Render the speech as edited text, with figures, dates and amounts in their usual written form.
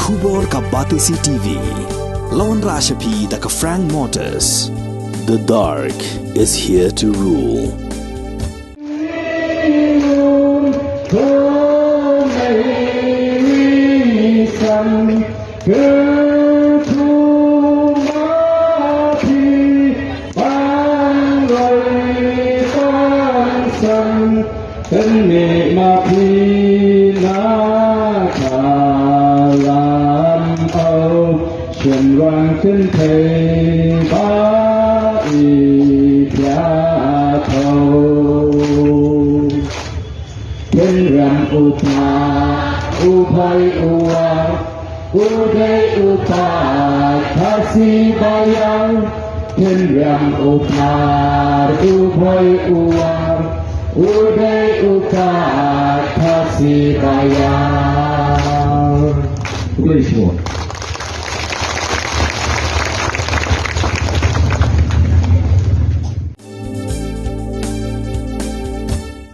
Kubor ka Batesi TV. Lawan Rashapi da ka Frank Motors. The dark is here to rule.ขึ้นเทบาอีพระโทเป็นรำอุปาอุภัยอุวาอุเดอุปาทัศสีบายังเป็นรำอุปาอุภัยอุวาอุเดอุปาทัศสีบายังด้วยชม